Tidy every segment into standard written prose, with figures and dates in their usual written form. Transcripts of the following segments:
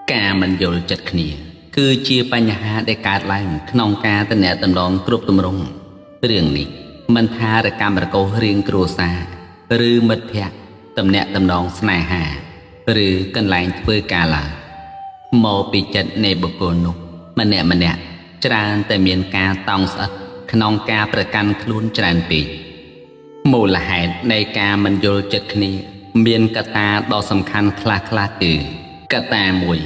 Cả mình dồn chật khnia cứ chia bánh hà để cát lại nông ca tên nè tầm đòn cướp tầm rong riêng này mình tha ra camera câu riêng cua xa rư mật thẹt tầm nè tầm đòn snai hà rư cần lại với cả là mô bị chật nề bực cô nụ mình nè tràn tại miền ca tông sạch nông caประกัน ខ្លួន ច្រើន ពេក មូលហេតុ នៃ ការ មិន យល់ ចិត្ត គ្នា មាន កត្តា ដ៏ សំខាន់ ខ្លះៗ គឺ កត្តា មួយ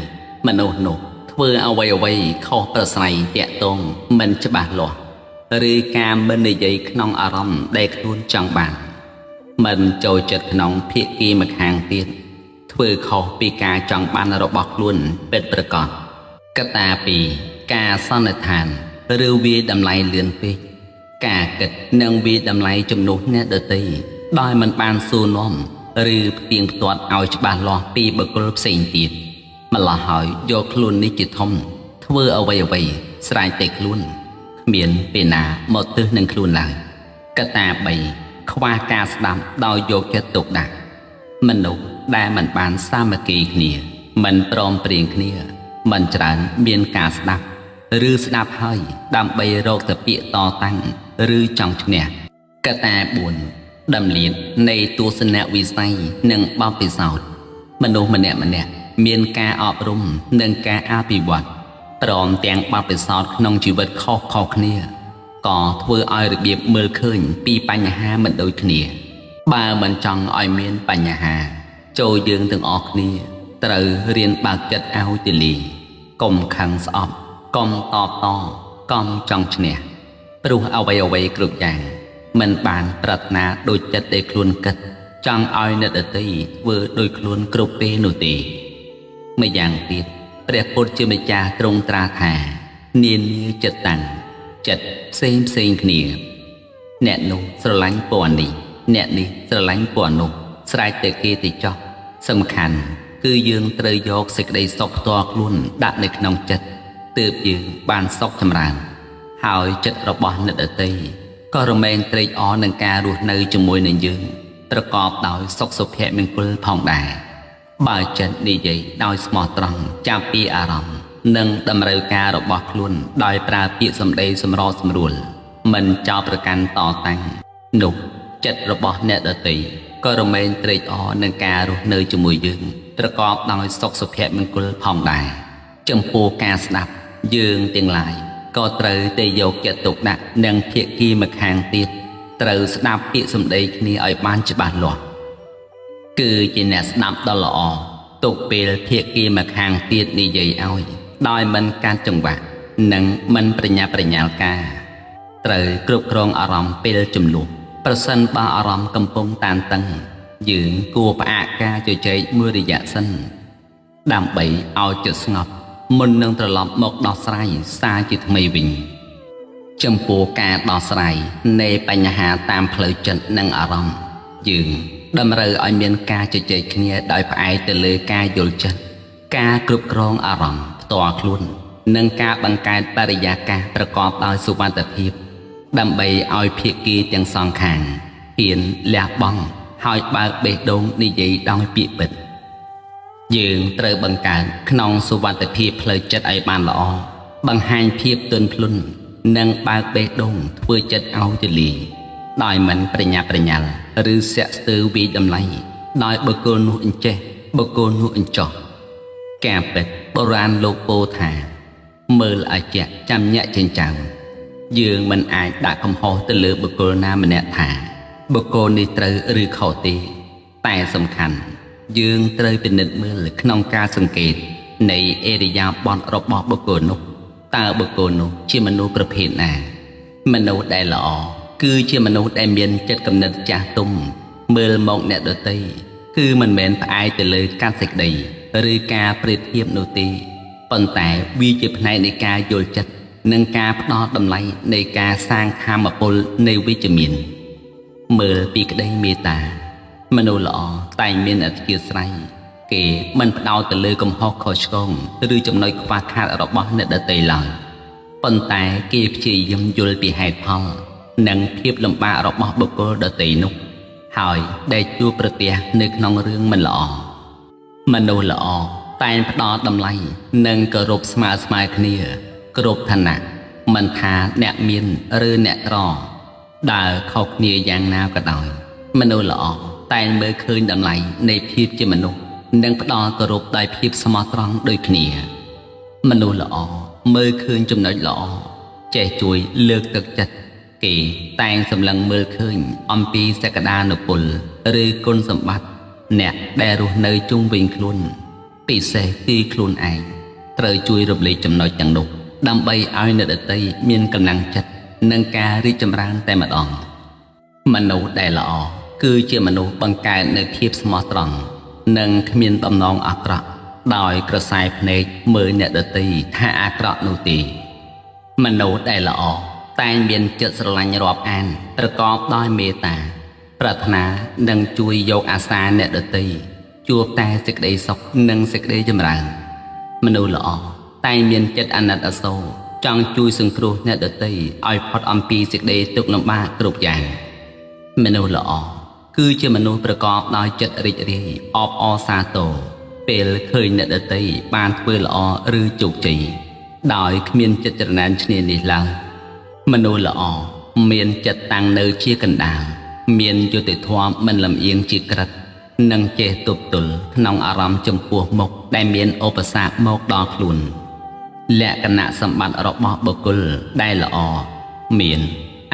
មនុស្ស នោះ ធ្វើ អ្វីៗ ខុស ប្រស្រ័យ តាក់ទង មិន ច្បាស់លាស់ ឬ ការ មិន និយាយ ក្នុង អារម្មណ៍ ដែល ខ្លួន ចង់ បាន មិន ចូល ចិត្ត ក្នុង ភាគី ម្ខាង ទៀត ធ្វើ ខុស ពី ការ ចង់ បាន របស់ ខ្លួន ពិត ប្រាកដ កត្តា 2 ការ សន្និដ្ឋាន ឬ វា តម្លៃ លឿន ពេក ការ គិត និង វា តម្លៃ ជំនួស អ្នក ដទៃ ដោយ មិន បាន សួរ នាំ ឬ ផ្ទៀងផ្ទាត់ ឲ្យ ច្បាស់លាស់ ពី បុគ្គល ផ្សេង ទៀត ម្ល៉េះ ហើយ យក ខ្លួន នេះ ជា ធំ ធ្វើ អ្វីៗ ស្រែក តែ ខ្លួន គ្មាន ពេល ណា មក ទើស នឹង ខ្លួន ឡើយ កត្តា 3 ខ្វះ ការ ស្ដាប់ ដោយ យក ចិត្ត ទុក ដាក់ មនុស្ស ដែល មិន បាន សាមគ្គី គ្នា មិន ព្រម ព្រៀង គ្នា មិន ច្រើន មាន ការ ស្ដាប់ ឬ ស្ដាប់ ហើយ ដើម្បី រក តែ ពាក្យ តតាំង ឬ ចង់ ឈ្នះ កត្តា 4 ដំលៀន នៃ ទស្សនវិស័យ និង បទពិសោធន៍ មនុស្ស ម្នាក់ មាន ការ អប់រំ និង ការ អភិវឌ្ឍ ព្រម ទាំង បទពិសោធន៍ ក្នុង ជីវិត ខុសៗ គ្នា ក៏ ធ្វើ ឲ្យ របៀប មើល ឃើញ ពី បញ្ហា មិន ដូច គ្នា បើ មិន ចង់ ឲ្យ មាន បញ្ហា ចូល យើង ទាំង អស់ គ្នា ត្រូវ រៀន បើក ចិត្ត ឲ្យ ទូលាយ កុំ ខឹង ស្អប់ កុំ តប ត កុំ ចង់ ឈ្នះ ព្រោះ អ្វីៗ គ្រប់ យ៉ាង មិន បាន ប្រាថ្នា ដូច ចិត្ត ដែល ខ្លួន គិត ចង់ ឲ្យ អ្នក ដទៃ ធ្វើ ដូច ខ្លួន គ្រប់ ពេល នោះ ទេ ម្យ៉ាង ទៀត ព្រះ ពុទ្ធ ជា ម្ចាស់ ទ្រង់ ត្រាស់ ថា នានា ចិត្តតាំង ចិត្ត ផ្សេង គ្នា អ្នក នោះ ស្រឡាញ់ ពណ៌ នេះ អ្នក នេះ ស្រឡាញ់ ពណ៌ នោះ ស្រែក តែ គេ ទៅ ចោះ សំខាន់ គឺ យើង ត្រូវ យក សេចក្តី សុខ ផ្ទាល់ ខ្លួន ដាក់ នៅ ក្នុង ចិត្ត ទើប យើង បាន សុខ ចម្រើន ហើយ ចិត្ត របស់ អ្នក ដទៃ ក៏ រមែង ត្រេកអរ នឹង ការ រស់ នៅ ជាមួយ នឹង យើង ប្រកប ដោយ សុខ សុភមង្គល ផង ដែរ បើ ចិត្ត និយាយ ដោយ ស្មោះ ត្រង់ ចាប់ ពី អារម្មណ៍ និង តម្រូវការ របស់ ខ្លួន ដោយ ប្រើ ពាក្យ សម្ដី សម្របសម្រួល មិន ចោទ ប្រកាន់ តតាំង នោះ ចិត្ត របស់ អ្នក ដទៃ ក៏ រមែង ត្រេកអរ នឹង ការ រស់ នៅ ជាមួយ យើង ប្រកប ដោយ សុខ សុភមង្គល ផង ដែរ ចំពោះ ការ ស្ដាប់ យើង ទាំង ឡាយ ក៏ ត្រូវ តែ យក ចិត្ត ទុក ដាក់ និង ភាគី ម្ខាង ទៀត ត្រូវ ស្ដាប់ ពាក្យ សម្ដី គ្នា ឲ្យ បាន ច្បាស់លាស់ គឺជា អ្នក ស្ដាប់ ដ៏ ល្អ ទុក ពេល ភាគី ម្ខាង ទៀត និយាយ ឲ្យ ដោយ មិន កាត់ ចង្វាក់ និង មិន ប្រញាប់ ប្រញាល់ ការ ត្រូវ គ្រប់គ្រង អារម្មណ៍ ពេល ចំនួន ប្រសិន បើ អារម្មណ៍ កំពុង តានតឹង យើង គួរ ផ្អាក ការ ជជែក មួយ រយៈ សិន ដើម្បី ឲ្យ ចិត្ត ស្ងប់ មុន នឹង ត្រឡប់ មក ដោះស្រាយ សារ ជា ថ្មី វិញ ចំពោះ ការ ដោះស្រាយ នៃ បញ្ហា តាម ផ្លូវ ចិត្ត និង អារម្មណ៍ យើង តម្រូវ ឲ្យ មាន ការ ជជែក គ្នា ដោយ ផ្អែក ទៅ លើ ការ យល់ ចិត្ត ការ គ្រប់គ្រង អារម្មណ៍ ផ្ទាល់ ខ្លួន និង ការ បង្កើត បរិយាកាស ប្រកប ដោយ សុវត្ថិភាព ដើម្បី ឲ្យ ភាគី ទាំង សង ខាង ហ៊ាន លះបង់ ហើយ បើក បេះដូង និយាយ ដោយ ពាក្យ ពិត យើង ត្រូវ បង្កើត ក្នុង សុវត្ថិភាព ផ្លូវ ចិត្ត ឲ្យ បាន ល្អ បង្ហាញ ភាព ទន់ភ្លន់ និង បើក បេះដូង ធ្វើ ចិត្ត ឲ្យ ទូលាយ ដោយ មិន ប្រញាប់ ប្រញាល់ ឬ សាក់ ស្ទើរ វាយ តម្លៃ ដោយ បុគ្គល នោះ អញ្ចេះ បុគ្គល នោះ អញ្ចោះ ការ ពិត បុរាណ លោក ពោល ថា មើល អាចារ្យ ចាំ ញាក់ ចិញ្ចើម យើង មិន អាច ដាក់ កំហុស ទៅ លើ បុគ្គល ណា ម្នាក់ ថា បុគ្គល នេះ ត្រូវ ឬ ខុស ទេ តែ សំខាន់ យើង ត្រូវ ពិនិត្យ មើល ក្នុង ការ សង្កេត នៃ ឥរិយាបថ របស់ បុគ្គល នោះ តើ បុគ្គល នោះ ជា មនុស្ស ប្រភេទ ណា មនុស្ស ដែល ល្អ គឺជា មនុស្ស ដែល មាន ចិត្ត គំនិត ចាស់ ទុំ មើល មក អ្នក ដទៃ គឺ មិន មែន ផ្អែក ទៅ លើ កាត់ សេចក្តី ឬ ការ ប្រៀបធៀប នោះ ទេ ប៉ុន្តែ វា ជា ផ្នែក នៃ ការ យល់ ចិត្ត និង ការ ផ្ដល់ តម្លៃ នៃ ការ សាង ថាមពល នៃ វិជ្ជមាន មើល ពី ក្តី មេត្តា មនុស្ស ល្អ តែង មាន អធ្យាស្រ័យ គេ មិន ផ្ដោត ទៅ លើ កំហុស ខុសឆ្គង ឬ ចំណុច ខ្វះខាត របស់ អ្នក ដទៃ ឡើយ ប៉ុន្តែ គេ ព្យាយាម យល់ ពី ហេតុផល និង ភាព លំបាក របស់ បុគ្គល ដទៃ នោះ ហើយដែលជួបប្រទះនៅក្នុងរឿងមិនល្អមនុស្សល្អតែងផ្ដល់តម្លៃនិងគោរពស្មើគ្នាគ្រប់ឋានៈមិនថាអ្នកមានឬអ្នកក្រដើរខុសគ្នាយ៉ាងណាក៏ដោយមនុស្សល្អតែងមើលឃើញតម្លៃនៃភាពជាមនុស្សនិងផ្ដល់គោរពដោយភាពស្មោះត្រង់ដូចគ្នាមនុស្សល្អមើលឃើញចំណុចល្អចេះជួយលើកទឹកចិត្តគេតែងសម្លឹងមើលឃើញអំពីសក្តានុពលឬគុណសម្បត្តិអ្នកដែលរស់នៅជុំវិញខ្លួនពិសេសគឺខ្លួនឯងត្រូវជួយរំលែកចំណុចទាំងនោះដើម្បីឲ្យអ្នកដទៃមានកម្លាំងចិត្តនិងការរីកចម្រើនតែម្ដងមនុស្សដែលល្អគឺជាមនុស្សបង្កើតនូវភាពស្មោះត្រង់និងគ្មានបំណងអាក្រក់ដោយក្រសែភ្នែកមើលអ្នកដទៃថាអាក្រក់នោះទេមនុស្សដែលល្អតែងមានចិត្តស្រឡាញ់រាប់អានប្រកបដោយមេត្តាប្រាថ្នានិងជួយយកអាសាអ្នកដទៃជួបតែសេចក្តីសុខនិងសេចក្តីចម្រើនមនុស្សល្អតែងមានចិត្តអាណិតអាសូរចង់ជួយសង្គ្រោះអ្នកដទៃឲ្យផុតអំពីសេចក្តីទុក្ខលំបាកគ្រប់យ៉ាងមនុស្សល្អគឺជាមនុស្សប្រកបដោយចិត្តរីករាយអបអរសាទរពេលឃើញអ្នកដទៃបានធ្វើល្អឬជោគជ័យដោយគ្មានចិត្តច្រណែនឈ្នានីសឡើយមនុស្សល្អមានចិត្តតាំងនៅជាកណ្ដាលមានយុត្តិធម៌មិនលំអៀងជាក្រិតនិងចេះទប់ទល់ក្នុងអារម្មណ៍ចំពោះមុខដែលមានឧបសគ្គមកដល់ខ្លួនលក្ខណៈសម្បត្តិរបស់បុគ្គលដែលល្អមាន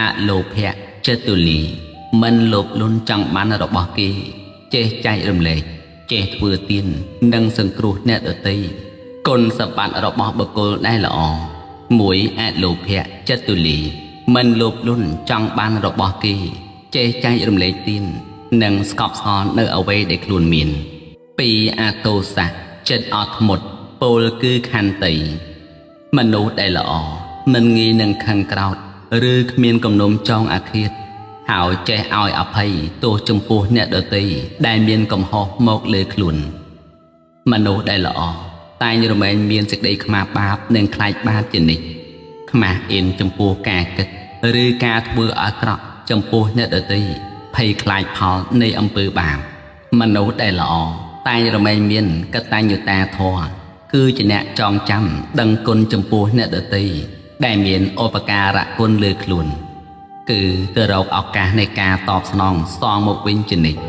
អលោភៈចេះទូលីមិនលោភលន់ចង់បានរបស់គេចេះចែករំលែកចេះធ្វើទាននិងសង្គ្រោះអ្នកដទៃគុណសម្បត្តិរបស់បុគ្គលដែលល្អ1អលោភៈចេះទូលីមិនលោភលន់ចង់បានរបស់គេចេះចែករំលែកទាននិងស្កប់ស្កល់នៅអ្វីដែលខ្លួនមាន2អតោសៈចិត្តអត់ធ្មត់ពោលគឺខន្តីមនុស្សដែលល្អមិនងាយនឹងខឹងក្រោធឬគ្មានគំនុំចងអាឃាតហើយចេះឲ្យអភ័យទោសចំពោះអ្នកដទៃដែលមានកំហុសមកលើខ្លួនមនុស្សដែលល្អតែងរមែងមានសេចក្តីខ្មាស់បាបនិងខ្លាចបាបជានិច្ចខ្មាស់អៀនចំពោះការគិតឬការធ្វើអាក្រក់ចំពោះអ្នកដទៃភ័យខ្លាចផលនៃអំពើបាបមនុស្សដែលល្អតែងរមែងមានកតញ្ញូតាធម៌គឺជាអ្នកចងចាំដឹងគុណចំពោះអ្នកដទៃដែលមានឧបការៈគុណលើខ្លួនគឺទៅរកឱកាសនៃការតបស្នងសងមកវិញជានិច្ច